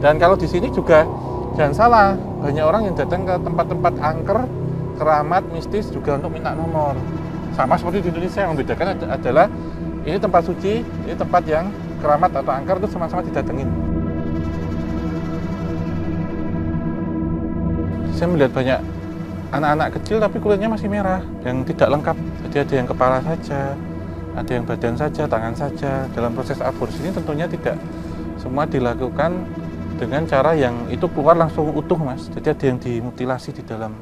Dan kalau di sini juga jangan salah, banyak orang yang datang ke tempat-tempat angker, keramat, mistis juga untuk minta nomor. Sama seperti di Indonesia, yang membedakan adalah ini tempat suci, ini tempat yang keramat atau angker itu sama-sama didatengin. Saya melihat banyak anak-anak kecil tapi kulitnya masih merah, yang tidak lengkap. Jadi ada yang kepala saja, ada yang badan saja, tangan saja. Dalam proses aborsi ini tentunya tidak semua dilakukan dengan cara yang itu keluar langsung utuh, Mas. Jadi ada yang dimutilasi di dalam.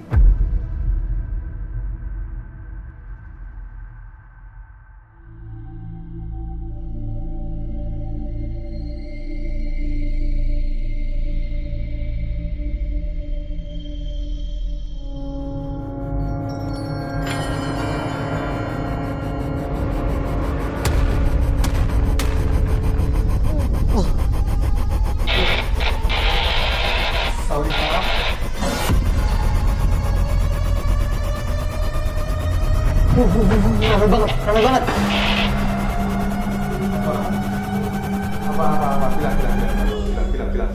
Rame banget, rame banget. Apa, bilang.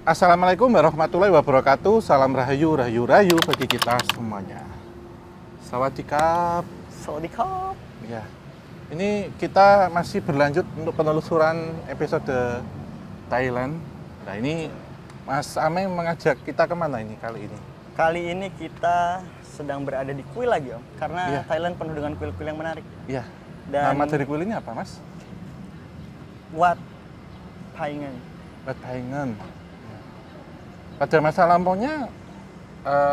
Assalamualaikum warahmatullahi wabarakatuh. Salam rahayu bagi kita semuanya. Sawadikap. Sawadikap. Ya. Ini kita masih berlanjut untuk penelusuran episode Thailand. Nah, ini Mas Ameng mengajak kita kemana ini kali ini? Kali ini kita sedang berada di kuil lagi, Om. Karena Iya. Thailand penuh dengan kuil-kuil yang menarik. Iya. Dan Nama dari kuil ini apa, Mas? Wat Paingan. Wat Paingan. Pada masa lampaunya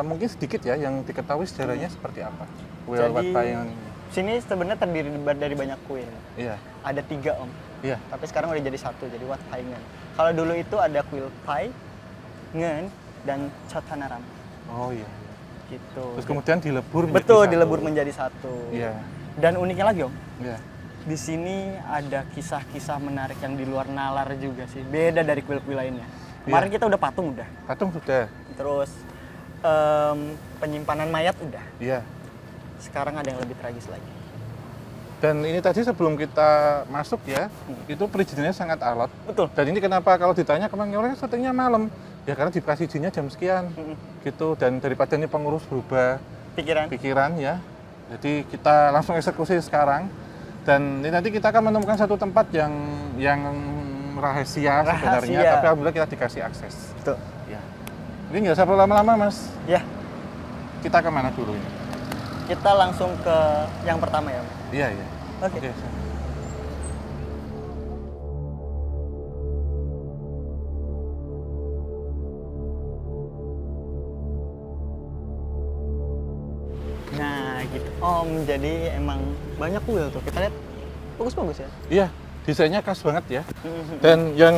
mungkin sedikit ya yang diketahui sejarahnya seperti apa. Kuil Jadi, Wat Paingan. Sini sebenarnya terdiri dari banyak kuil. Iya. Ada 3, Om. Iya. Tapi sekarang udah jadi 1, jadi Wat Paingan. Kalau dulu itu ada kuil Pai, Ngen, dan Chotanaram. Oh iya. Gitu. Terus kemudian dilebur menjadi Betul, satu. dilebur menjadi 1. Iya. Dan uniknya lagi, Om. Iya. Di sini ada kisah-kisah menarik yang di luar nalar juga sih. Beda dari kuil-kuil lainnya. Kemarin kita udah patung udah. Patung sudah. Terus penyimpanan mayat udah. Iya. Sekarang ada yang lebih tragis lagi. Dan ini tadi sebelum kita masuk ya, itu perizinannya sangat alot. Betul. Dan ini kenapa kalau ditanya kemarin orang syutingnya malam? Ya karena dikasih izinnya jam sekian. Gitu. Dan daripada ini pengurus berubah pikiran ya. Jadi kita langsung eksekusi sekarang. Dan ini nanti kita akan menemukan satu tempat yang rahasia sebenarnya, tapi alhamdulillah kita dikasih akses. Betul. Ya. Ini nggak usah perlu lama-lama, Mas. Ya, Kita kemana dulu ini? kita langsung ke yang pertama ya, Om. Iya, iya. Oke. Nah, gitu. Om, jadi emang banyak kuil tuh. Kita lihat bagus-bagus ya. Iya, desainnya khas banget ya. Dan yang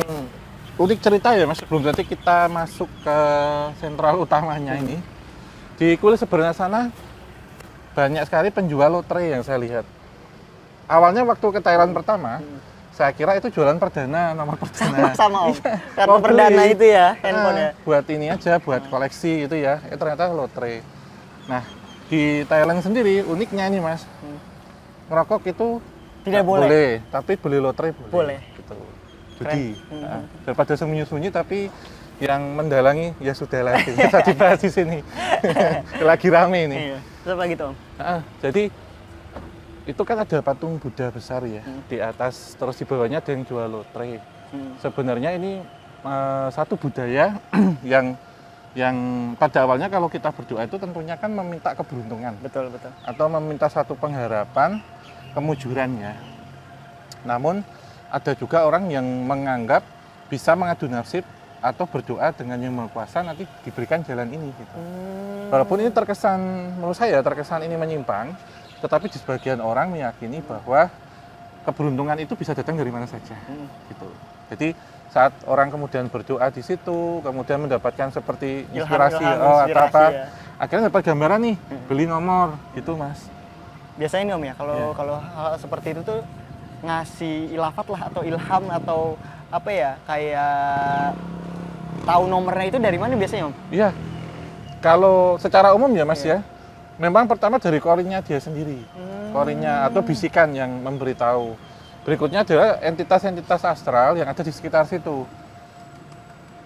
unik cerita ya, Mas, sebelum nanti kita masuk ke sentral utamanya ini. Di kuil sebelah sana banyak sekali penjual lotre yang saya lihat. Awalnya waktu ke Thailand pertama, saya kira itu jualan perdana, nomor perdana. Sama Om. Iya, Kartu mau perdana beli. itu ya, handphone ya. Buat ini aja, buat koleksi itu ya. Ternyata lotre. Nah, di Thailand sendiri uniknya ini, Mas. Ngerokok itu Tidak nggak boleh. tapi beli lotre boleh. Boleh. Gitu. Keren. Judi. Nah, daripada sembunyi-sembunyi tapi yang mendalangi ya sudah lah, bisa dibahas di sini. Lagi rame ini. Iya. Terus apa gitu, Om? Jadi itu kan ada patung Buddha besar ya di atas, terus di bawahnya ada yang jual lotre. Sebenarnya ini satu budaya yang pada awalnya kalau kita berdoa itu tentunya kan meminta keberuntungan. Betul, betul. Atau meminta satu pengharapan, kemujuran ya. Namun ada juga orang yang menganggap bisa mengadu nasib atau berdoa dengan Yang Maha Kuasa nanti diberikan jalan ini gitu. Walaupun ini terkesan, menurut saya terkesan ini menyimpang, tetapi di sebagian orang meyakini bahwa keberuntungan itu bisa datang dari mana saja gitu. Jadi saat orang kemudian berdoa di situ, kemudian mendapatkan seperti inspirasi atau apa, ya. akhirnya dapat gambaran nih, beli nomor gitu Mas. Biasanya nih Om ya, kalau hal seperti itu tuh ngasih ilhafat lah atau ilham atau apa ya, kayak tahu nomornya itu dari mana biasanya Om? Iya, kalau secara umum ya Mas ya, memang pertama dari korinnya dia sendiri, korinnya atau bisikan yang memberitahu. Berikutnya adalah entitas-entitas astral yang ada di sekitar situ.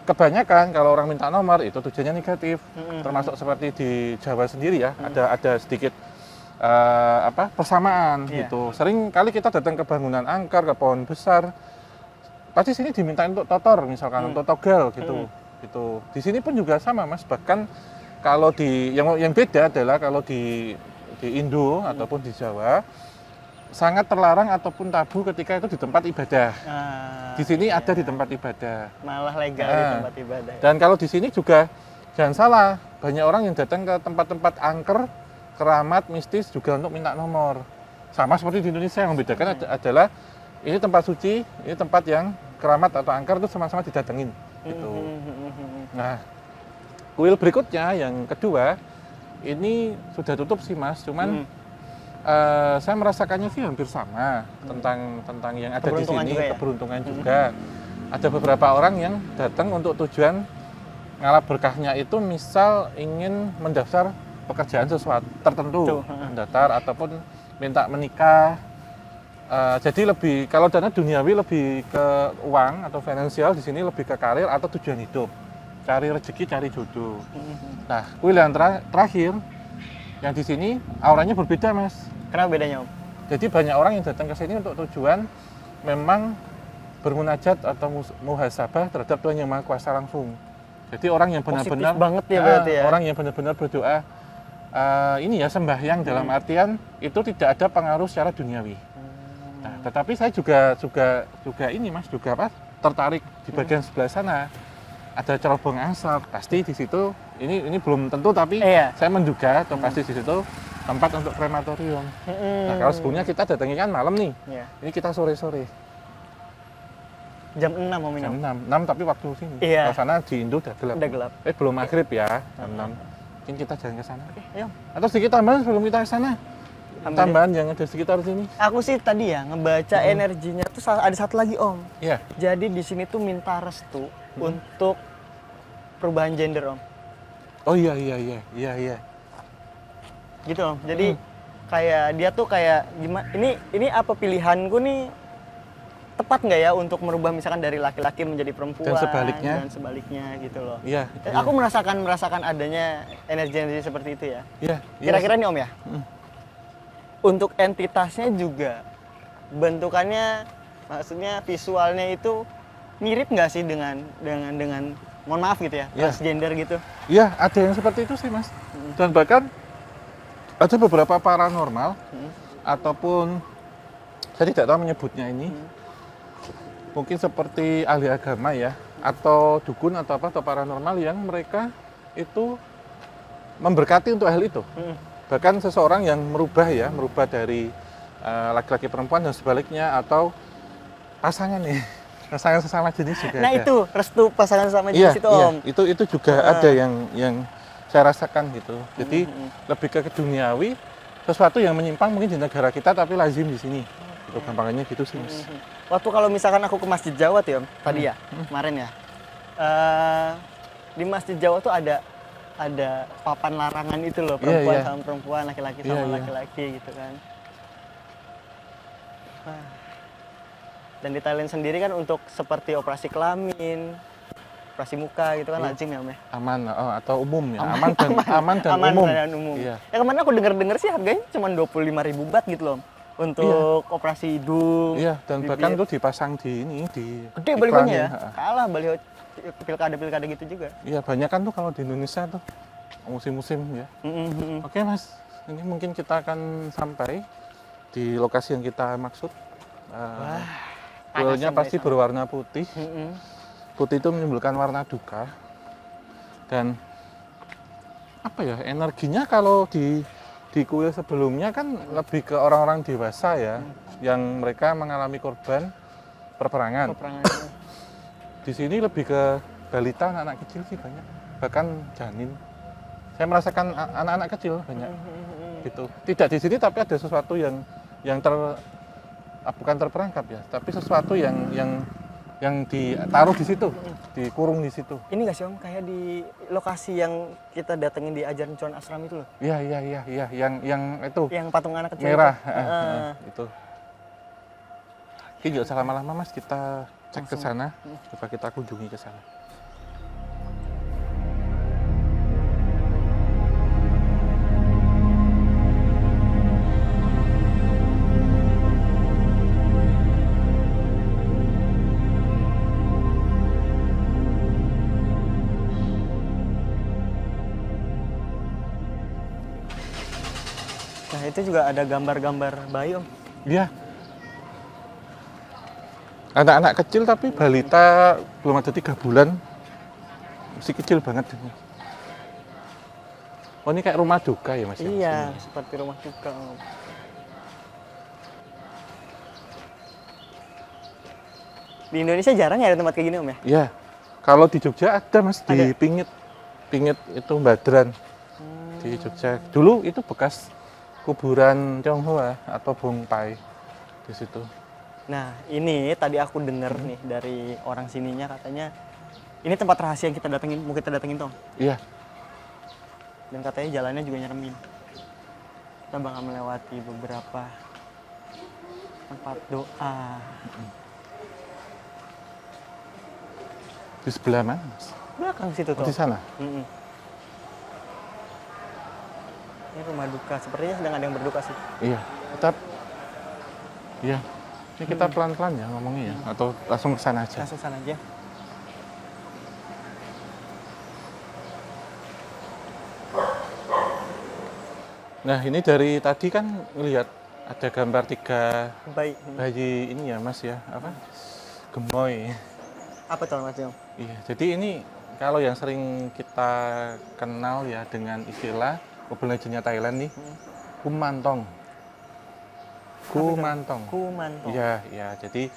Kebanyakan kalau orang minta nomor itu tujuannya negatif, termasuk seperti di Jawa sendiri ya, ada sedikit persamaan gitu. Sering kali kita datang ke bangunan angker, ke pohon besar, pasti sini diminta untuk totor misalkan, untuk togel gitu. Gitu. Di sini pun juga sama Mas, bahkan kalau di yang beda adalah kalau di Indo ataupun di Jawa sangat terlarang ataupun tabu ketika itu di tempat ibadah. Di sini ada di tempat ibadah. Malah legal di tempat ibadah. Dan kalau di sini juga jangan salah, banyak orang yang datang ke tempat-tempat angker, keramat, mistis juga untuk minta nomor. Sama seperti di Indonesia, yang membedakan adalah ini tempat suci, ini tempat yang keramat atau angker itu sama-sama didatengin. Gitu. Nah, kuil berikutnya yang kedua ini sudah tutup sih Mas, cuman saya merasakannya sih hampir sama tentang yang ada di sini, juga keberuntungan juga. Ada beberapa orang yang datang untuk tujuan ngalap berkahnya itu, misal ingin mendaftar pekerjaan sesuatu tertentu, mendaftar ataupun minta menikah. Jadi lebih, kalau dana duniawi lebih ke uang atau finansial, di sini lebih ke karir atau tujuan hidup, cari rezeki, cari jodoh. Nah, kuil yang terakhir yang di sini auranya berbeda Mas. Kenapa bedanya Om? Jadi banyak orang yang datang ke sini untuk tujuan memang bermunajat atau muhasabah terhadap Tuhan Yang Maha Kuasa langsung. Jadi orang yang benar-benar banget ya berarti ya. Orang yang benar-benar berdoa ini ya sembahyang dalam artian itu tidak ada pengaruh secara duniawi. Nah, tetapi saya juga ini Mas juga tertarik di bagian sebelah sana. Ada cerobong asap. Pasti di situ ini belum tentu tapi saya menduga atau pasti di situ tempat untuk krematorium. Nah, kalau sebelumnya kita datangi kan malam nih. Ini kita sore-sore. Jam 6 Om. Jam 6 tapi waktu sini. Kalau sana di Indo udah gelap. Udah gelap. Belum maghrib ya, jam 6. Mungkin kita jalan ke sana. Ayo. Atau sedikit tambahan sebelum kita ke sana. Tambahan yang ada sekitar sini. Aku sih tadi ya ngebaca energinya tuh ada satu lagi Om. Iya. Jadi di sini tuh minta restu untuk perubahan gender Om. Oh iya. Gitu Om. Jadi kayak dia tuh kayak gimana? Ini apa pilihanku nih tepat nggak ya untuk merubah misalkan dari laki-laki menjadi perempuan dan sebaliknya gitu loh. Iya. Aku merasakan adanya energi seperti itu ya. Iya. Kira-kira nih Om ya. Untuk entitasnya juga bentukannya, maksudnya visualnya itu mirip nggak sih dengan mohon maaf gitu ya, transgender gitu? Iya, ada yang seperti itu sih Mas. Dan bahkan ada beberapa paranormal ataupun saya tidak tahu menyebutnya ini. Mungkin seperti ahli agama ya, atau dukun atau paranormal yang mereka itu memberkati untuk hal itu. Bahkan seseorang yang merubah dari laki-laki perempuan dan sebaliknya, atau pasangan pasangan sesama jenis juga. Nah ada. Itu restu pasangan sesama jenis itu Om. Itu juga ada yang saya rasakan gitu. Jadi lebih ke duniawi, sesuatu yang menyimpang mungkin di negara kita tapi lazim di sini. Itu gampangannya gitu sih Mas. Waktu kalau misalkan aku ke Masjid Jawa tuh Om, tadi ya, kemarin ya. Di Masjid Jawa tuh ada papan larangan itu loh, perempuan sama perempuan, laki-laki sama laki-laki gitu kan. Dan di Thailand sendiri kan untuk seperti operasi kelamin, operasi muka gitu kan lazim ya Om ya? Aman, atau umum ya, aman dan umum. Iya. Ya kemarin aku dengar sih harganya cuma 25.000 baht gitu loh untuk operasi hidung. Iya, dan bahkan itu dipasang di gede balihonya ya, kalah baliho pilkada gitu juga. Iya, banyak kan tuh kalau di Indonesia tuh musim-musim ya. Oke Mas, ini mungkin kita akan sampai di lokasi yang kita maksud. Kuilnya pasti berwarna putih. putih itu menimbulkan warna duka. Dan apa ya, energinya kalau di kuil sebelumnya kan lebih ke orang-orang dewasa ya, yang mereka mengalami korban peperangan. Peperangannya. Di sini lebih ke balita, anak-anak kecil sih banyak, bahkan janin. Saya merasakan anak-anak kecil banyak gitu. Tidak di sini, tapi ada sesuatu yang bukan terperangkap ya, tapi sesuatu yang ditaruh di situ, dikurung di situ. Ini nggak sih Om, kayak di lokasi yang kita datengin di Ajaran Cuan Ashram itu loh. Iya, yang itu Yang patung anak kecil merah, itu. itu. Oke, nggak usah lama-lama Mas, kita cek ke sana, coba kita kunjungi ke sana. Nah itu juga ada gambar-gambar bayi Om. Iya. Anak-anak kecil tapi balita belum ada 3 bulan, masih kecil banget. Oh ini kayak rumah duka ya Mas? ya? Iya, Sini. seperti rumah duka Om. Di Indonesia jarang ya ada tempat kayak gini Om ya? Iya. Kalau di Jogja ada Mas, di Ada? Pingit. Pingit itu Badran. Di Jogja. Dulu itu bekas kuburan Tionghoa atau Bongpai di situ. Nah ini tadi aku denger nih dari orang sininya katanya ini tempat rahasia yang kita datengin, mau kita datengin Tom. Iya. Dan katanya jalannya juga nyeremin. Kita bakal melewati beberapa tempat doa. Di sebelah mana Mas? Belakang situ Oh, Tom. di sana. Mm-mm. Ini rumah duka, sepertinya sedang ada yang berduka sih. Iya. Iya. Ini kita pelan-pelan ya ngomongnya ya, atau langsung ke sana aja. Langsung sana aja. Nah ini dari tadi kan ngelihat ada gambar 3 Baik. bayi ini ya Mas ya, apa? Gemoy. Apa tuh Mas Jong? Iya, jadi ini kalau yang sering kita kenal ya dengan istilah Mobile Legends Thailand nih, kumantong. Kumantong. Kumanto. Iya, iya. Jadi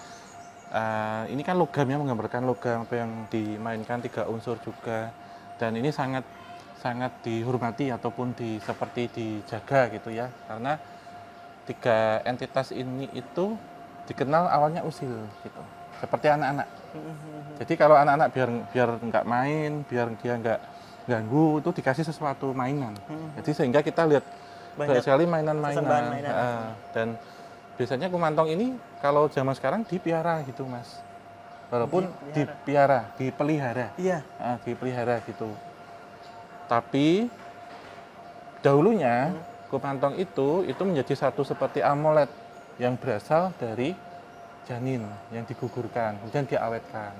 ini kan logam ya, menggambarkan logam apa yang dimainkan 3 unsur juga, dan ini sangat dihormati ataupun seperti dijaga gitu ya, karena 3 entitas ini itu dikenal awalnya usil gitu, seperti anak-anak. Jadi kalau anak-anak biar nggak main, biar dia nggak ganggu, itu dikasih sesuatu mainan. Jadi sehingga kita lihat banyak sekali sesembahan mainan-mainan. mainan. Dan biasanya kumantong ini kalau zaman sekarang dipiara gitu Mas. Walaupun dipelihara. Iya. Dipelihara gitu. Tapi dahulunya kumantong itu menjadi satu seperti amulet yang berasal dari janin yang digugurkan, kemudian diawetkan.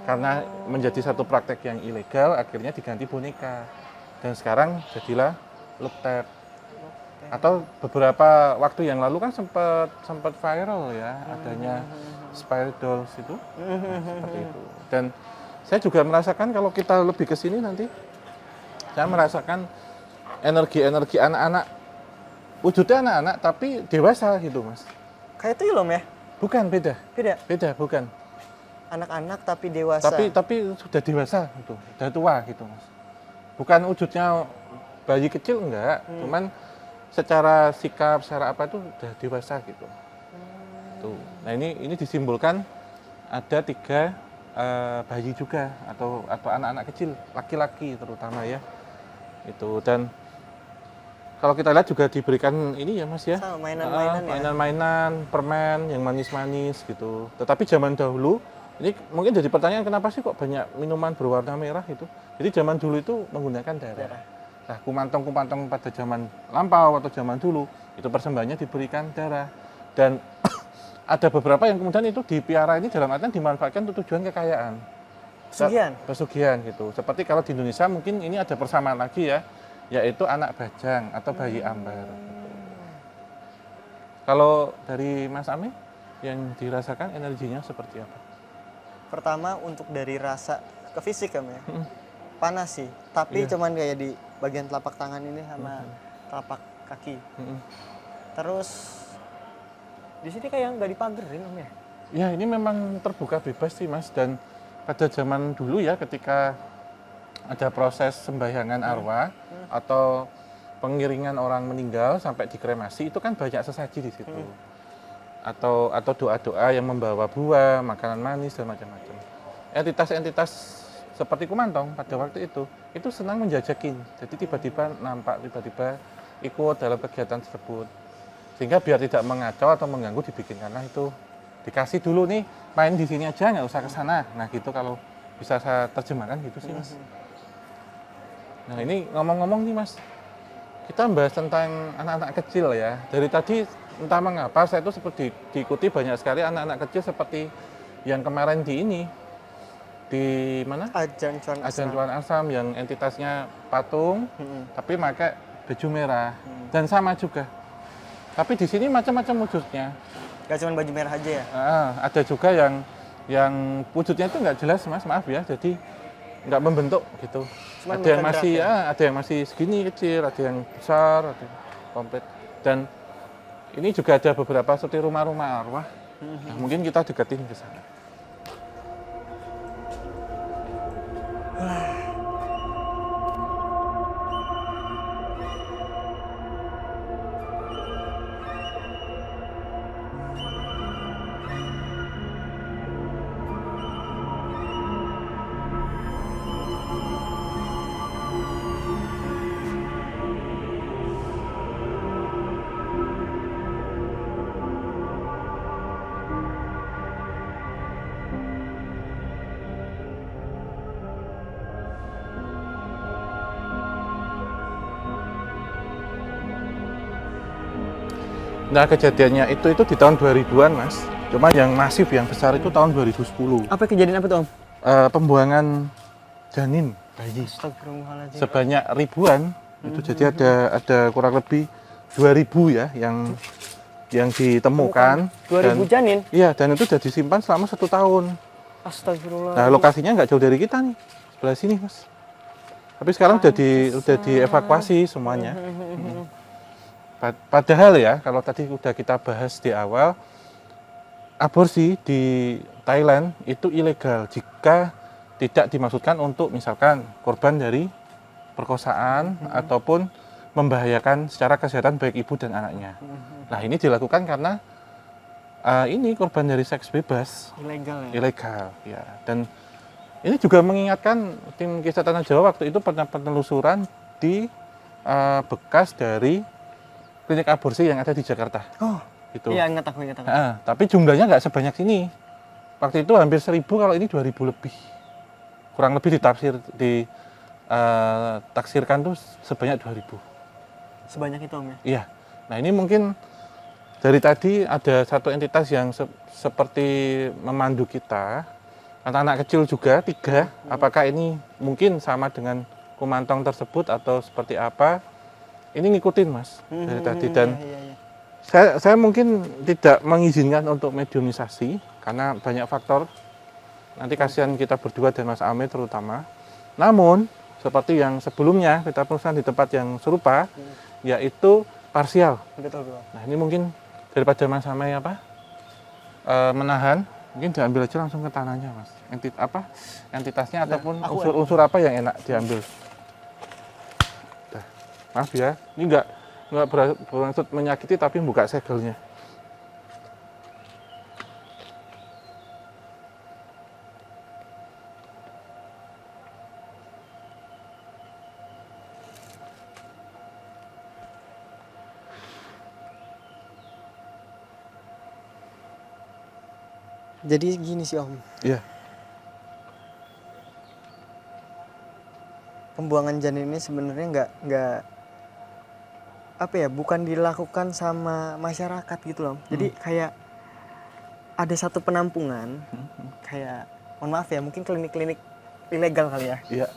Karena menjadi satu praktek yang ilegal, akhirnya diganti boneka. Dan sekarang jadilah luptep. Atau beberapa waktu yang lalu kan sempat viral ya, adanya spirit dolls itu. Seperti itu. Dan saya juga merasakan kalau kita lebih ke sini nanti, saya merasakan energi-energi anak-anak. Wujudnya anak-anak tapi dewasa gitu Mas. Kayak itu ya ya? Bukan, beda. Beda. Bukan. Anak-anak tapi dewasa. Tapi sudah dewasa gitu, sudah tua gitu Mas. Bukan wujudnya bayi kecil enggak, cuman secara sikap, secara apa itu sudah dewasa gitu. Tuh. Nah ini disimbolkan ada 3 bayi juga atau anak-anak kecil, laki-laki terutama ya. Itu, dan kalau kita lihat juga diberikan ini ya Mas ya. Sama mainan-mainan ya. Mainan-mainan, permen yang manis-manis gitu. Tetapi zaman dahulu, ini mungkin jadi pertanyaan kenapa sih kok banyak minuman berwarna merah itu. Jadi zaman dulu itu menggunakan darah. Nah, kumantong-kumantong pada zaman lampau atau zaman dulu, itu persembahannya diberikan darah. Dan ada beberapa yang kemudian itu dipiara ini dalam artian dimanfaatkan untuk tujuan kekayaan. Pesugihan gitu. Seperti kalau di Indonesia mungkin ini ada persamaan lagi ya, yaitu anak bajang atau bayi ambar. Kalau dari Mas Ame yang dirasakan energinya seperti apa? pertama untuk dari rasa ke fisik kan ya. Panas sih, tapi Iya. cuman kayak di bagian telapak tangan ini sama telapak kaki. Terus di sini kayak nggak dipagerin Om ya. Ya ini memang terbuka bebas sih Mas, dan pada zaman dulu ya ketika ada proses sembahyangan arwah atau pengiringan orang meninggal sampai dikremasi, itu kan banyak sesaji di situ. Atau doa-doa yang membawa buah, makanan manis dan macam-macam. Entitas-entitas seperti Kumantong pada waktu itu senang menjajakin. Jadi tiba-tiba nampak, tiba-tiba ikut dalam kegiatan tersebut. Sehingga biar tidak mengacau atau mengganggu dibikinkanlah itu. Dikasih dulu nih, main di sini aja, nggak usah ke sana. Nah gitu kalau bisa saya terjemahkan gitu sih Mas. Nah ini ngomong-ngomong nih Mas, kita bahas tentang anak-anak kecil ya. Dari tadi entah mengapa saya itu seperti diikuti banyak sekali anak-anak kecil seperti yang kemarin di ini. Di mana? Ajan Cuan Ajan Tuan Asam yang entitasnya patung, tapi pakai baju merah. Dan sama juga. Tapi di sini macam-macam wujudnya. Gak cuma baju merah aja ya? Ada juga yang wujudnya itu nggak jelas Mas, maaf ya. Jadi nggak membentuk gitu. Cuman Ada yang bergerak masih ya? ada yang masih segini kecil, ada yang besar, ada yang komplit. Dan ini juga ada beberapa seperti rumah-rumah arwah. Nah, mungkin kita deketin ke sana. Nah kejadiannya itu di tahun 2000-an Mas. Cuma yang masif, yang besar itu tahun 2010. Apa kejadian apa tuh Om? Pembuangan janin bayi Astagfirullahaladzim. sebanyak ribuan. Itu jadi ada kurang lebih 2000 ya yang ditemukan. 2000 janin? Iya, dan itu sudah disimpan selama 1 tahun. Astagfirullah. Nah lokasinya nggak jauh dari kita nih, sebelah sini Mas. Tapi sekarang udah dievakuasi semuanya. Padahal ya, kalau tadi udah kita bahas di awal, aborsi di Thailand itu ilegal jika tidak dimaksudkan untuk misalkan korban dari perkosaan ataupun membahayakan secara kesehatan baik ibu dan anaknya. Nah ini dilakukan karena ini korban dari seks bebas, Ilegal ya? ilegal ya. Dan ini juga mengingatkan tim Kisah Tanah Jawa waktu itu pernah penelusuran di bekas dari klinik aborsi yang ada di Jakarta. Oh, Gitu. iya ingat aku. Tapi jumlahnya nggak sebanyak sini. Waktu itu hampir 1000, kalau ini 2000 lebih. Kurang lebih taksirkan tuh sebanyak 2000. Sebanyak itu Om ya? Iya. Nah ini mungkin dari tadi ada satu entitas yang seperti memandu kita. Anak-anak kecil juga 3. Apakah ini mungkin sama dengan Kumantong tersebut atau seperti apa? Ini ngikutin Mas dari tadi, dan Iya. saya mungkin tidak mengizinkan untuk mediumisasi karena banyak faktor. Nanti kasihan kita berdua dan Mas Ame terutama. Namun seperti yang sebelumnya kita perusahaan di tempat yang serupa, yaitu parsial. Betul. Nah ini mungkin daripada Mas Ame menahan, mungkin diambil aja langsung ke tanahnya Mas. Entitasnya ataupun unsur apa yang enak diambil. Maaf ya, ini nggak bermaksud menyakiti tapi buka segelnya. Jadi gini sih Om, Iya, pembuangan janin ini sebenarnya nggak apa ya, bukan dilakukan sama masyarakat gitu loh. Jadi kayak ada satu penampungan, kayak mohon maaf ya, mungkin klinik-klinik ilegal kali ya. iya.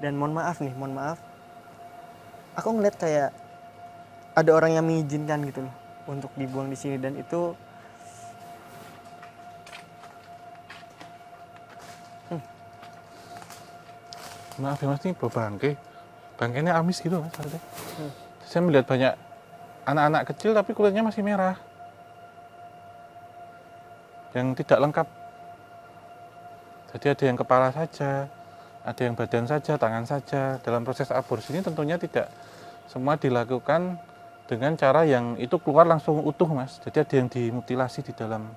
Dan mohon maaf, aku ngeliat kayak ada orang yang mengizinkan gitu loh untuk dibuang di sini, dan itu maaf ya mas, ini bau bangke. Bangkainya amis gitu mas. Saya melihat banyak anak-anak kecil tapi kulitnya masih merah. Yang tidak lengkap. Jadi ada yang kepala saja, ada yang badan saja, tangan saja. Dalam proses aborsi ini tentunya tidak semua dilakukan dengan cara yang itu keluar langsung utuh mas. Jadi ada yang dimutilasi di dalam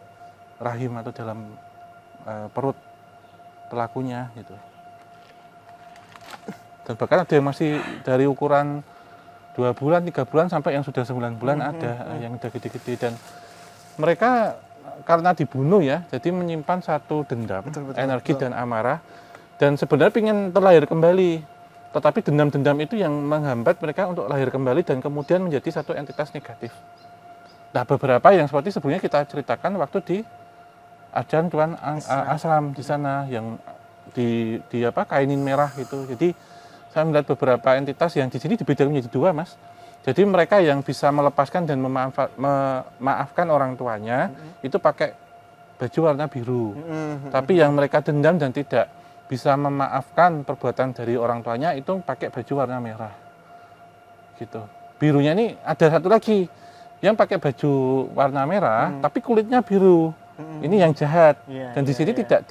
rahim atau dalam perut pelakunya gitu. Dan bahkan ada yang masih dari ukuran 2 bulan, 3 bulan sampai yang sudah 9 bulan ada yang udah gede-gede. Dan mereka karena dibunuh ya, jadi menyimpan satu dendam, energi dan amarah. Dan sebenarnya ingin terlahir kembali. Tetapi dendam-dendam itu yang menghambat mereka untuk lahir kembali dan kemudian menjadi satu entitas negatif. Nah beberapa yang seperti sebelumnya kita ceritakan waktu di Ajan Tuan Asram di sana yang di kainin merah gitu. Jadi saya melihat beberapa entitas yang di sini dibagi menjadi 2 mas. Jadi mereka yang bisa melepaskan dan memaafkan orang tuanya itu pakai baju warna biru. Tapi yang mereka dendam dan tidak bisa memaafkan perbuatan dari orang tuanya itu pakai baju warna merah. Gitu. Birunya ini ada satu lagi yang pakai baju warna merah tapi kulitnya biru. Ini yang jahat. Dan di sini tidak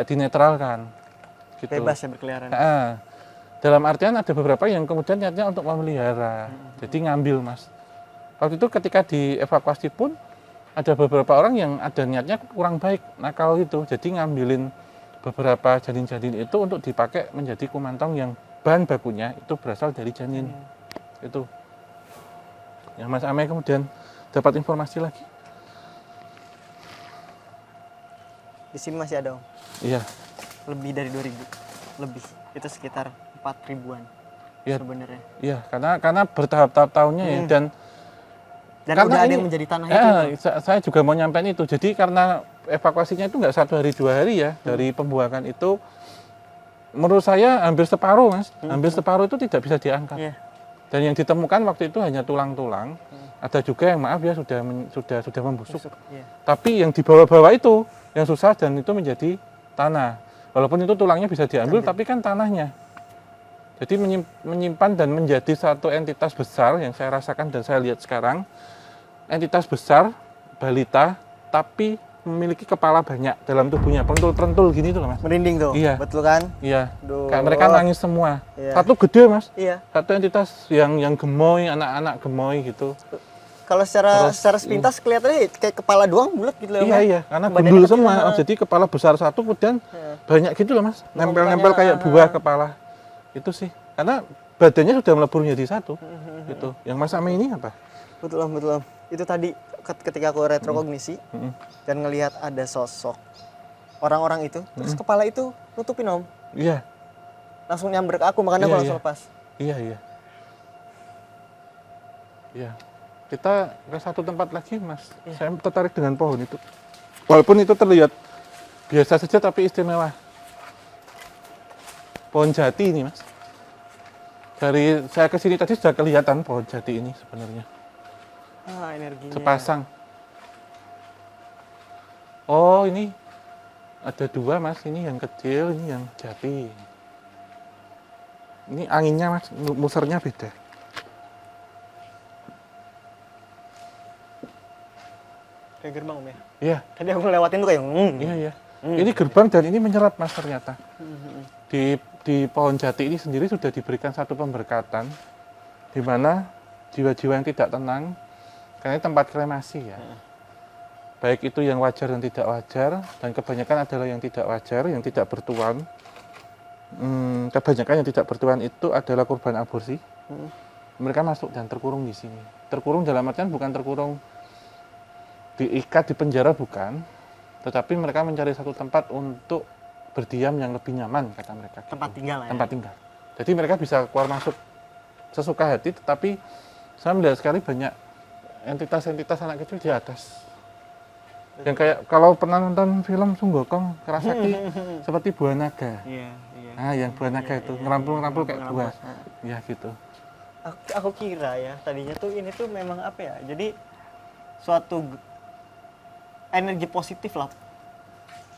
dinetralkan. Gitu. Bebas ya berkeliaran. Dalam artian ada beberapa yang kemudian niatnya untuk memelihara, jadi ngambil mas. Waktu itu ketika dievakuasi pun ada beberapa orang yang ada niatnya kurang baik, nakal gitu, jadi ngambilin beberapa janin-janin itu untuk dipakai menjadi kumantong yang bahan bakunya itu berasal dari janin. Itu. Ya Mas Amai kemudian dapat informasi lagi. Di sini masih ada om. Iya. Lebih dari 2000, lebih. Itu sekitar 4.000-an ya, sebenarnya. Iya, karena bertahap-tahap tahunnya ya dan karena udah ada yang menjadi tanah itu. Saya juga mau nyampein itu. Jadi karena evakuasinya itu nggak 1 hari 2 hari ya dari pembuangan itu, menurut saya hampir separuh mas, hampir separuh itu tidak bisa diangkat. Dan yang ditemukan waktu itu hanya tulang-tulang. Ada juga yang maaf ya sudah membusuk. Tapi yang di bawah-bawah itu yang susah dan itu menjadi tanah. Walaupun itu tulangnya bisa diambil, tapi kan tanahnya. Jadi menyimpan dan menjadi satu entitas besar yang saya rasakan dan saya lihat sekarang. Entitas besar, balita, tapi memiliki kepala banyak dalam tubuhnya. Pentul-pentul gini tuh mas. Merinding tuh, iya. Betul kan? Iya, Duh. kayak mereka nangis semua. Iya. Satu gede mas, satu entitas yang gemoy, anak-anak gemoy gitu. Kalau secara sepintas kelihatannya kayak kepala doang bulat gitu loh. Iya, karena gundul semua. Jadi kepala besar satu kemudian banyak gitu loh mas. Nempel-nempel kayak buah kepala. Itu sih. Karena badannya sudah melebur menjadi satu. Gitu. Yang Mas Amai ini apa? Betul om. Itu tadi ketika aku retrokognisi dan ngelihat ada sosok orang-orang itu, terus kepala itu nutupin om. Iya. Langsung nyamber ke aku, makanya aku langsung lepas. Iya. Kita ke satu tempat lagi mas. Saya tertarik dengan pohon itu. Walaupun itu terlihat biasa saja tapi istimewa. Pohon jati ini mas. Dari saya kesini tadi sudah kelihatan pohon jati ini sebenarnya. Energinya. Sepasang. Oh ini ada 2 mas. Ini yang kecil, ini yang jati. Ini anginnya mas, musernya beda. Kayak gerbang om ya? Iya. Tadi aku lewatin tuh kayak Iya. Ini gerbang dan ini menyerap mas ternyata. Di pohon jati ini sendiri sudah diberikan satu pemberkatan di mana jiwa-jiwa yang tidak tenang, karena ini tempat kremasi ya. Baik itu yang wajar dan tidak wajar, dan kebanyakan adalah yang tidak wajar, yang tidak bertuan. Kebanyakan yang tidak bertuan itu adalah korban aborsi. Mereka masuk dan terkurung di sini. Terkurung dalam artian bukan terkurung diikat di penjara bukan, tetapi mereka mencari satu tempat untuk berdiam yang lebih nyaman kata mereka. Tempat tinggal ya? Tempat tinggal. Jadi mereka bisa keluar masuk sesuka hati, tetapi saya melihat sekali banyak entitas-entitas anak kecil di atas. Yang kayak kalau pernah nonton film Sunggokong, Kerasakti seperti buah naga. Iya. Nah, yang buah naga itu ngerampul-ngerampul kayak buah. Ya gitu. Aku kira ya tadinya tuh ini tuh memang apa ya? Jadi suatu energi positif lah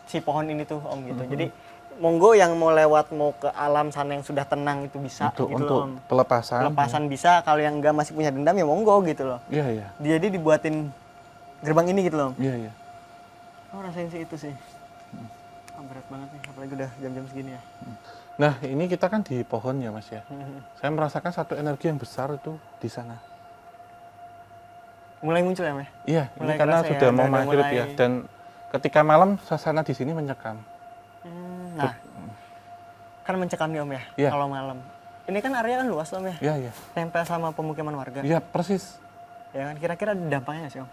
si pohon ini tuh om gitu. Jadi monggo yang mau lewat mau ke alam sana yang sudah tenang itu bisa gitu untuk loh, Om. pelepasan. Pelepasan bisa, kalau yang enggak masih punya dendam ya monggo gitu loh. Iya, iya. Jadi dibuatin gerbang ini gitu loh. Om. Iya, iya. Oh, rasain sih itu sih. Berat banget nih, apalagi udah jam-jam segini ya. Nah, ini kita kan di pohon ya, Mas ya. Saya merasakan satu energi yang besar itu di sana. Mulai muncul ya, Mas? Iya, ini Mulai karena kerasa sudah ya, mau udah maghrib mulai. ya. Dan ketika malam suasana di sini mencekam. Nah, kan mencekam nih Om ya, Iya. kalau malam. Ini kan area kan luas Om ya, Iya, iya. tempel sama pemukiman warga. Iya, persis. Ya kan, kira-kira ada dampaknya nggak sih Om?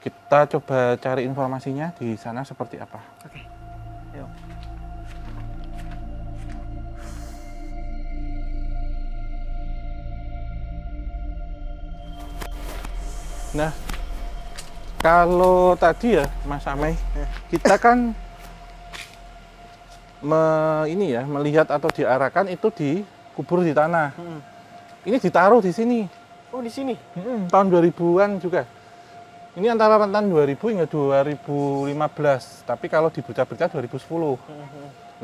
Kita coba cari informasinya di sana seperti apa. Oke, yuk. Nah, kalau tadi ya Mas Amai, kita kan melihat atau diarahkan itu dikubur di tanah. Ini ditaruh di sini. Oh di sini? Tahun 2000-an juga. Ini antara rentan 2000 hingga 2015. Tapi kalau di berita-berita 2010.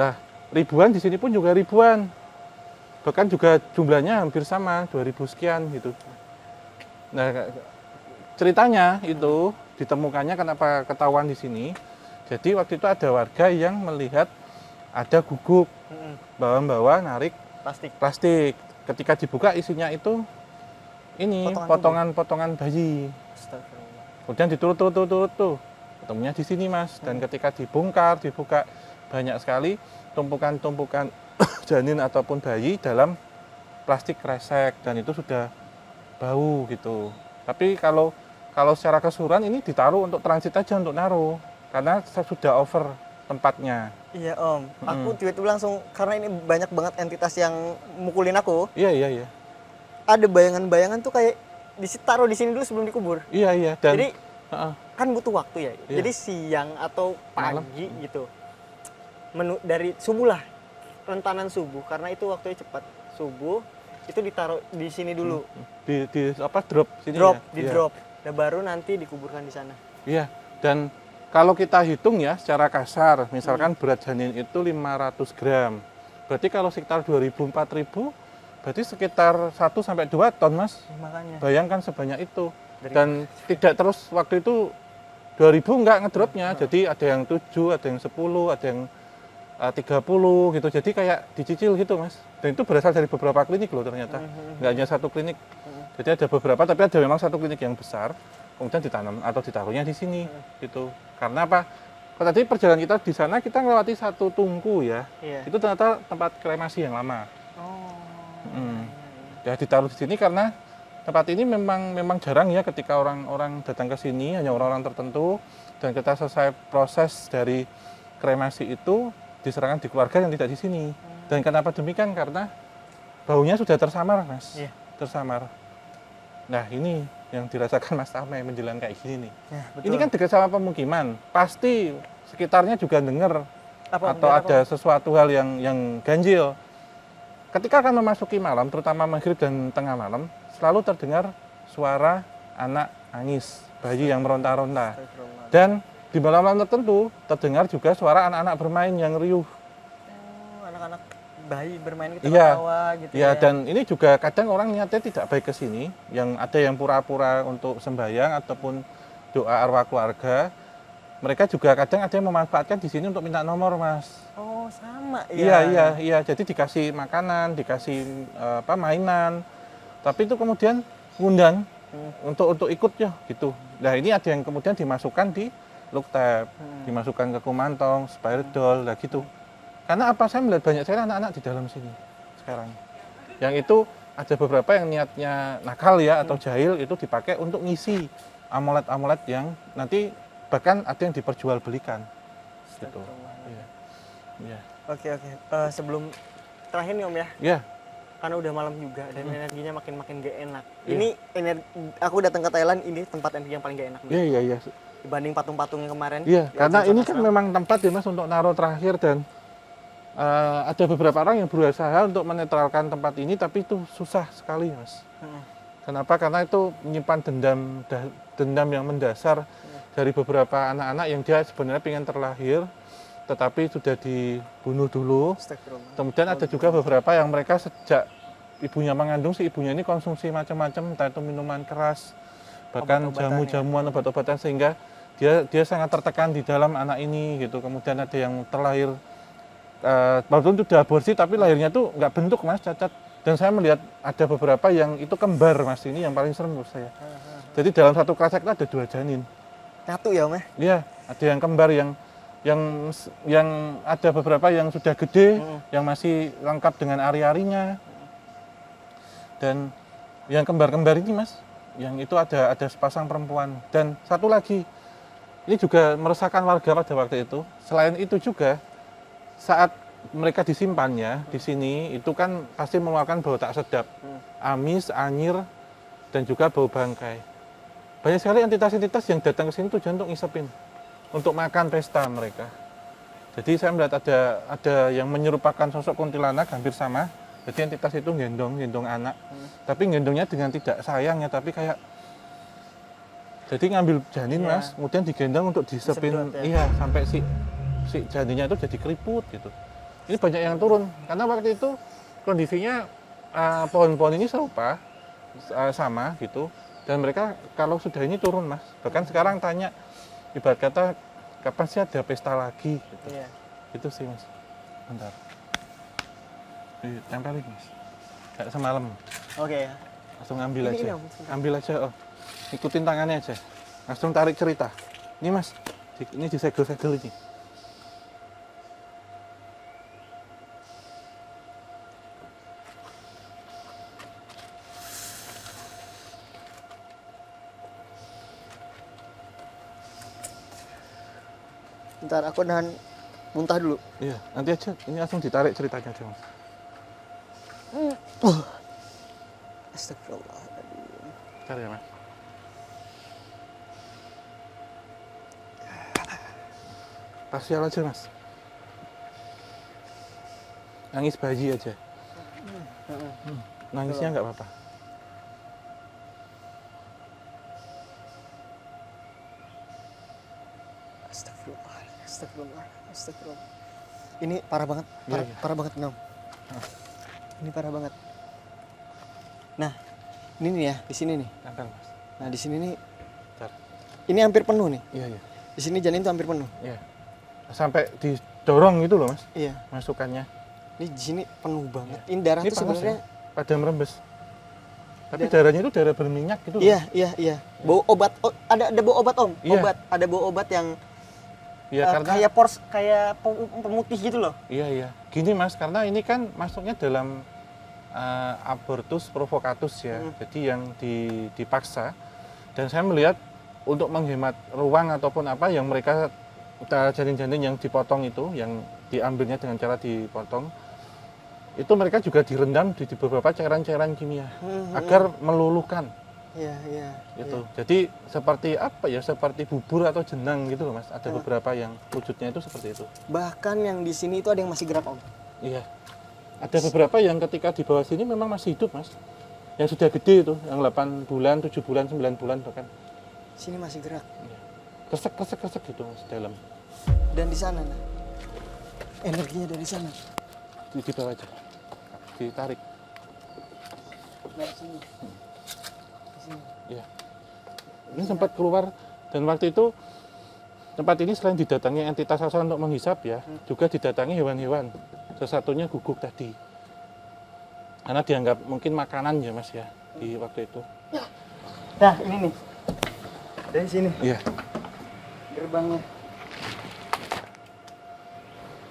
Nah, ribuan di sini pun juga ribuan. Bahkan juga jumlahnya hampir sama, 2000 sekian gitu. Nah, ceritanya itu ditemukannya kenapa ketahuan di sini. Jadi waktu itu ada warga yang melihat ada guguk bawa-bawa narik plastik. Ketika dibuka isinya itu ini potongan-potongan bayi. Astagfirullah. Kemudian diturut-turut tuh. Ketemunya di sini, Mas. Dan ketika dibongkar, dibuka banyak sekali tumpukan-tumpukan janin ataupun bayi dalam plastik kresek dan itu sudah bau gitu. Tapi kalau secara keseluruhan ini ditaruh untuk transit aja untuk naruh karena sudah over tempatnya. Iya Om, aku tiba-tiba langsung karena ini banyak banget entitas yang mukulin aku. Iya. Ada bayangan-bayangan tuh kayak ditaruh di sini dulu sebelum dikubur. Iya. Dan jadi kan butuh waktu ya. Iya. Jadi siang atau pagi Malam. gitu. Dari subuh lah, rentanan subuh karena itu waktunya cepat. Subuh itu ditaruh di sini dulu. Di drop sini drop, ya. di drop. Dan baru nanti dikuburkan di sana. Iya. Dan kalau kita hitung ya secara kasar, misalkan berat janin itu 500 gram. Berarti kalau sekitar 2000-4000, berarti sekitar 1 sampai 2 ton, Mas. Makanya. Bayangkan sebanyak itu. Dan tidak terus waktu itu 2000 enggak ngedropnya. Jadi ada yang 7, ada yang 10, ada yang 30 gitu. Jadi kayak dicicil gitu, Mas. Dan itu berasal dari beberapa klinik loh ternyata. Enggak hanya satu klinik. Jadi ada beberapa, tapi ada memang satu klinik yang besar. Kemudian ditanam atau ditaruhnya di sini gitu. Karena apa? Kalau tadi perjalanan kita di sana kita melewati satu tungku ya. Iya. Itu ternyata tempat kremasi yang lama. Oh. Ya ditaruh di sini karena tempat ini memang jarang ya ketika orang-orang datang ke sini, hanya orang-orang tertentu, dan kita selesai proses dari kremasi itu diserahkan di keluarga yang tidak di sini. Dan kenapa demikian? Karena baunya sudah tersamar, Mas. Iya. Tersamar. Nah, ini yang dirasakan Mas Amai menjelang kayak gini nih. Ya, betul. Ini kan dekat sama pemukiman. Pasti sekitarnya juga dengar atau ada sesuatu hal yang ganjil. Ketika akan memasuki malam, terutama maghrib dan tengah malam, selalu terdengar suara anak nangis, bayi yang meronta-ronta. Dan di malam-malam tertentu terdengar juga suara anak-anak bermain yang riuh. Oh, anak-anak bayi bermain gitu Iya. ketawa gitu Ya, dan ini juga kadang orang niatnya tidak baik ke sini, yang ada yang pura-pura untuk sembahyang ataupun doa arwah keluarga. Mereka juga kadang ada yang memanfaatkan di sini untuk minta nomor, Mas. Oh, sama ya. Iya. Jadi dikasih makanan, dikasih mainan. Tapi itu kemudian ngundang untuk ikut ya gitu. Nah, ini ada yang kemudian dimasukkan di Luktab, dimasukkan ke Kumantong, Spiridol, lah gitu. Karena apa? Saya melihat banyak sekali anak-anak di dalam sini sekarang. Yang itu ada beberapa yang niatnya nakal ya atau jahil itu dipakai untuk ngisi amulet-amulet yang nanti bahkan ada yang diperjualbelikan. Gitu. Iya. Oke. Sebelum terakhir nih Om ya. Iya. Karena udah malam juga dan energinya makin gak enak. Ini aku datang ke Thailand, ini tempat energi yang paling gak enak. Iya. Dibanding patung-patung yang kemarin. Iya, karena ini kan serem. memang tempat ya Mas untuk naruh terakhir dan ada beberapa orang yang berusaha untuk menetralkan tempat ini tapi itu susah sekali, Mas. Kenapa? Karena itu menyimpan dendam yang mendasar dari beberapa anak-anak yang dia sebenarnya ingin terlahir tetapi sudah dibunuh dulu. Astagfirullah. Kemudian ada juga beberapa yang mereka sejak ibunya mengandung, si ibunya ini konsumsi macam-macam, entah itu minuman keras, bahkan Obat-obatan jamu-jamuan, obat-obatan, sehingga dia sangat tertekan di dalam anak ini gitu. Kemudian ada yang terlahir walaupun sudah aborsi tapi lahirnya tuh nggak bentuk Mas, cacat. Dan saya melihat ada beberapa yang itu kembar Mas, ini yang paling serem menurut saya. Jadi dalam satu kresek itu ada 2 janin. Nyatu ya Om ya? Iya, ada yang kembar yang ada beberapa yang sudah gede, yang masih lengkap dengan ari-arinya. Dan yang kembar-kembar ini Mas, yang itu ada sepasang perempuan. Dan satu lagi, ini juga meresahkan warga pada waktu itu. Selain itu juga, saat mereka disimpannya di sini, itu kan pasti mengeluarkan bau tak sedap. Amis, anyir, dan juga bau bangkai. Banyak sekali entitas-entitas yang datang ke sini tujuan untuk ngisepin, untuk makan pesta mereka. Jadi saya melihat ada yang menyerupakan sosok kuntilanak hampir sama. Jadi entitas itu gendong anak. Tapi gendongnya dengan tidak sayang ya, tapi kayak jadi ngambil janin Mas, kemudian digendong untuk disepin, iya, sampai si janinnya itu jadi keriput gitu. Ini banyak yang turun karena waktu itu kondisinya pohon-pohon ini serupa sama gitu, dan mereka kalau sudah ini turun Mas. Bahkan sekarang tanya, ibarat kata kapan sih ada pesta lagi gitu. Iya. Itu sih Mas. Bentar. Tempelin Mas. Kayak semalam. Oke ya. Langsung ambil Ini, aja. Om. Ambil aja, oh. Ikutin tangannya aja. Langsung tarik cerita. Ini Mas, ini disegel-segel ini. Bentar aku nahan muntah dulu. Iya, nanti aja. Ini langsung ditarik ceritanya aja Mas. Astagfirullahaladzim. Bentar ya Mas. Parsial aja Mas. Nangis bayi aja. Nangisnya nggak apa-apa. Astagfirullah. Ini parah banget, parah banget Om. Ini parah banget. Nah, ini nih ya, di sini nih. Tempel Mas. Nah, di sini nih. Bentar. Ini hampir penuh nih. Iya, iya. Di sini janin tuh hampir penuh. Iya. Sampai didorong gitu loh Mas, Iya. masukannya. Ini di sini penuh banget. Ini darah Ini tuh panas sebenarnya. ya, pada merembes. Tapi darahnya itu darah berminyak gitu loh. Iya. Bau obat. Oh, ada bau obat Om. Iya. Obat. Ada bau obat yang Iya, karena kayak pemutih gitu loh. Iya. Gini Mas, karena ini kan masuknya dalam abortus provocatus ya. Jadi yang dipaksa. Dan saya melihat untuk menghemat ruang ataupun apa yang mereka janin-janin yang dipotong itu, yang diambilnya dengan cara dipotong, itu mereka juga direndam di beberapa cairan-cairan kimia agar meluluhkan. Iya. Itu. Jadi seperti apa ya? Seperti bubur atau jenang gitu loh Mas. Ada beberapa yang wujudnya itu seperti itu. Bahkan yang di sini itu ada yang masih gerak Om. Iya. Ada beberapa yang ketika di bawah sini memang masih hidup Mas. Yang sudah gede itu, yang 8 bulan, 7 bulan, 9 bulan bahkan. Sini masih gerak. Iya. Kresek gitu Mas dalam. Dan di sana nah. Energinya dari sana. Di bawah aja. Ditarik. Nah, sini. Iya. Ini sempat keluar dan waktu itu tempat ini selain didatangi entitas asal untuk menghisap ya, juga didatangi hewan-hewan. Sesatunya guguk tadi. Karena dianggap mungkin makanan ya Mas ya di waktu itu. Nah, ini nih. Dari sini Iya. gerbangnya.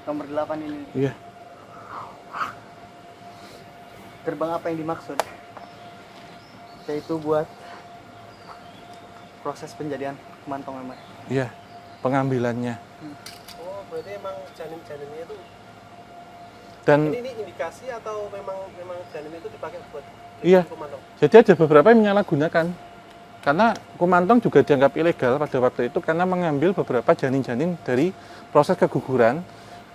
Nomor 8 ini. Iya. Gerbang apa yang dimaksud? Yaitu buat proses penjadian kemantong memang. Iya. Pengambilannya. Oh, berarti emang janin-janinnya itu Dan ini indikasi atau memang janin itu dipakai buat Iya. kumantong? Jadi ada beberapa yang menyalahgunakan. Karena kumantong juga dianggap ilegal pada waktu itu karena mengambil beberapa janin-janin dari proses keguguran,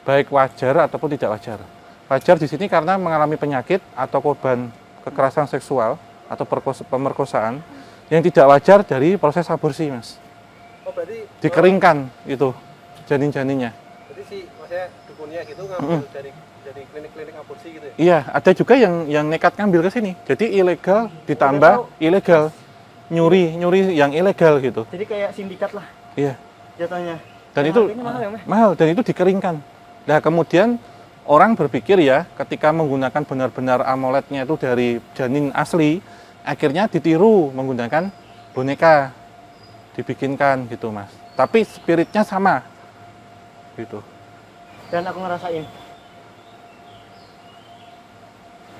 baik wajar ataupun tidak wajar. Wajar di sini karena mengalami penyakit atau korban kekerasan seksual atau pemerkosaan. Yang tidak wajar dari proses aborsi, Mas. Oh, berarti Dikeringkan itu janin-janinnya. jadi si maksudnya dukunnya gitu ngambil dari klinik-klinik aborsi gitu ya? Iya, ada juga yang nekat ngambil ke sini. Jadi ilegal ditambah ilegal. Nyuri yang ilegal gitu. Jadi kayak sindikat lah Iya. jatuhnya. Dan Yang itu harganya mahal ya, Meh? mahal dan itu dikeringkan. Nah, kemudian orang berpikir ya, ketika menggunakan benar-benar AMOLED-nya itu dari janin asli, akhirnya ditiru menggunakan boneka. Dibikinkan gitu, Mas. Tapi spiritnya sama. Gitu. Dan aku ngerasain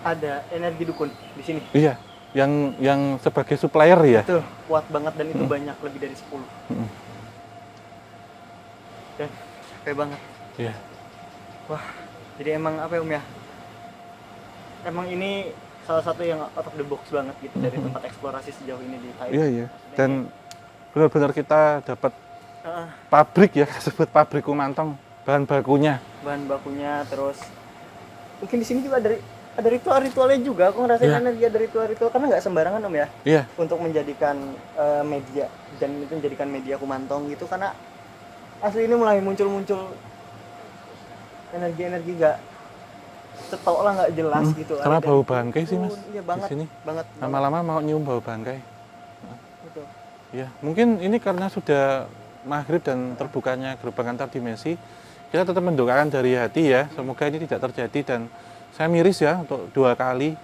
ada energi dukun di sini. Iya, yang sebagai supplier ya. Itu kuat banget dan itu banyak lebih dari 10. Dan capek banget. Iya. Wah, jadi emang apa ya Om ya? Emang ini salah satu yang out of the box banget gitu dari tempat eksplorasi sejauh ini di Thailand. Iya, iya. Dan benar-benar kita dapat Heeh, pabrik ya, sebut pabrik kumantong, bahan bakunya. bahan bakunya terus mungkin di sini juga ada ritual-ritualnya juga. Aku ngerasain Iya. energi ada ritual-ritual karena nggak sembarangan Om ya Iya. untuk menjadikan media dan itu menjadikan media kumantong gitu karena asli ini mulai muncul energi-energi nggak cetok lah nggak jelas gitu. Karena Ada bau dari bangkai sih, Mas. Iya banget, Di sini. banget. Lama-lama mau nyium bau bangkai. Gitu. Ya, mungkin ini karena sudah maghrib dan terbukanya gerbang antar dimensi, kita tetap mendoakan dari hati ya, semoga ini tidak terjadi dan saya miris ya untuk 2 kali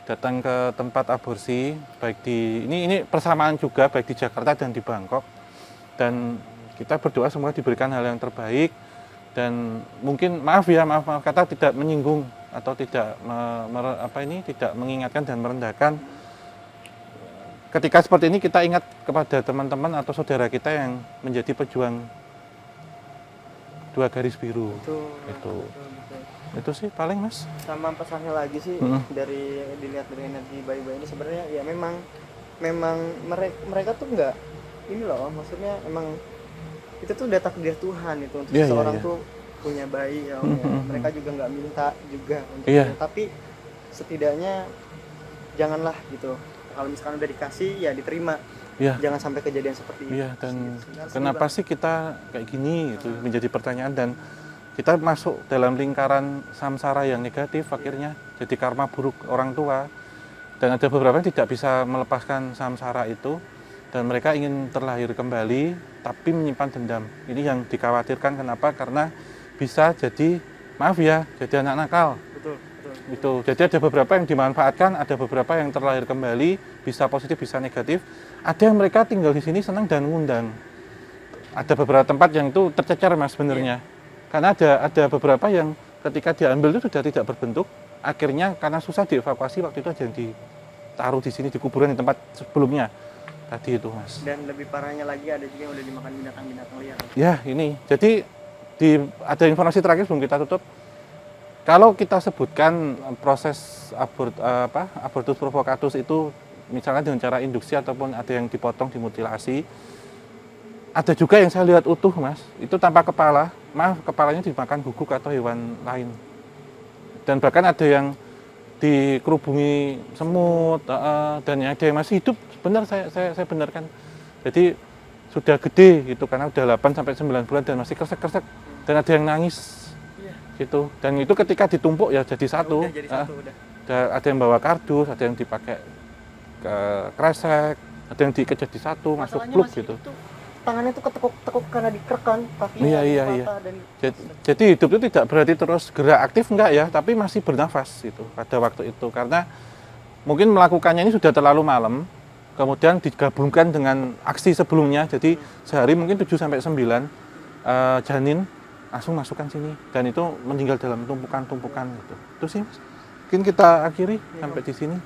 datang ke tempat aborsi, baik di ini persamaan juga baik di Jakarta dan di Bangkok, dan kita berdoa semoga diberikan hal yang terbaik dan mungkin maaf kata tidak menyinggung atau tidak tidak mengingatkan dan merendahkan. Ketika seperti ini kita ingat kepada teman-teman atau saudara kita yang menjadi pejuang 2 garis biru. Betul. Itu sih paling, Mas. Sama pesannya lagi sih dari dilihat dari energi bayi-bayi ini sebenarnya ya memang mereka tuh enggak ini loh maksudnya emang itu tuh udah takdir Tuhan itu untuk Iya, seseorang iya. tuh punya bayi ya, Om, ya. Mereka juga nggak minta juga untuk Iya. itu. Tapi setidaknya janganlah gitu kalau misalkan udah dikasih ya diterima. Iya. Jangan sampai kejadian seperti itu. Iya, dan Sedih kenapa banget. sih kita kayak gini itu menjadi pertanyaan dan kita masuk dalam lingkaran samsara yang negatif akhirnya jadi karma buruk orang tua dan ada beberapa yang tidak bisa melepaskan samsara itu dan mereka ingin terlahir kembali tapi menyimpan dendam. Ini yang dikhawatirkan kenapa? Karena bisa jadi maaf ya, jadi anak nakal. Betul. Itu. Jadi ada beberapa yang dimanfaatkan, ada beberapa yang terlahir kembali, bisa positif, bisa negatif. Ada yang mereka tinggal di sini senang dan ngundang. Ada beberapa tempat yang itu tercecer, Mas, sebenarnya. Karena ada beberapa yang ketika diambil itu sudah tidak berbentuk, akhirnya karena susah dievakuasi waktu itu ada yang ditaruh di sini di kuburan di tempat sebelumnya. Tadi itu, Mas. Dan lebih parahnya lagi ada juga yang udah dimakan binatang-binatang liar. Ya, ini. Jadi ada informasi terakhir sebelum kita tutup. Kalau kita sebutkan proses abortus provocatus itu misalnya dengan cara induksi ataupun ada yang dipotong, dimutilasi, ada juga yang saya lihat utuh, Mas, itu tanpa kepala, maaf kepalanya dimakan guguk atau hewan lain. Dan bahkan ada yang dikerubungi semut dan ada yang masih hidup, benar saya benarkan. Jadi sudah gede gitu karena udah 8 sampai 9 bulan dan masih kresek-kresek dan ada yang nangis. Gitu. Dan itu ketika ditumpuk ya jadi satu. Udah jadi satu udah. Ada yang bawa kardus, ada yang dipakai ke kresek, ada yang diikat jadi satu, masuk Masalahnya klub masih gitu. itu, tangannya tuh ketekuk karena dikerekan kakinya Iya. patah dan Jadi hidup itu tidak berarti terus gerak aktif enggak ya, tapi masih bernafas gitu pada waktu itu karena mungkin melakukannya ini sudah terlalu malam, kemudian digabungkan dengan aksi sebelumnya. Jadi sehari mungkin 7 sampai 9 janin langsung masukkan sini dan itu meninggal dalam tumpukan-tumpukan gitu. Itu sih, Mas. Mungkin kita akhiri sampai di sini.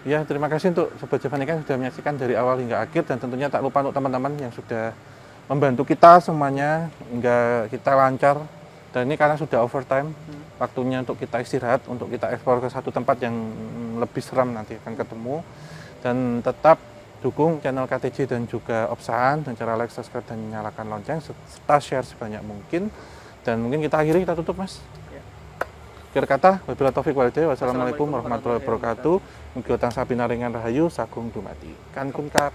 Ya, terima kasih untuk Sobat Javanika yang sudah menyaksikan dari awal hingga akhir dan tentunya tak lupa untuk teman-teman yang sudah membantu kita semuanya hingga kita lancar. Dan ini karena sudah overtime, waktunya untuk kita istirahat, untuk kita eksplor ke satu tempat yang lebih seram nanti akan ketemu. Dan tetap dukung channel KTJ dan juga Opsahan dengan cara like, subscribe, dan nyalakan lonceng serta share sebanyak mungkin. Dan mungkin kita akhiri, kita tutup, Mas. Akhir kata, wabillahi taufiq wal hidayah. Wassalamualaikum warahmatullahi wabarakatuh. Mugi utang sabina ringan rahayu sagung dumadi. Kan kun kap.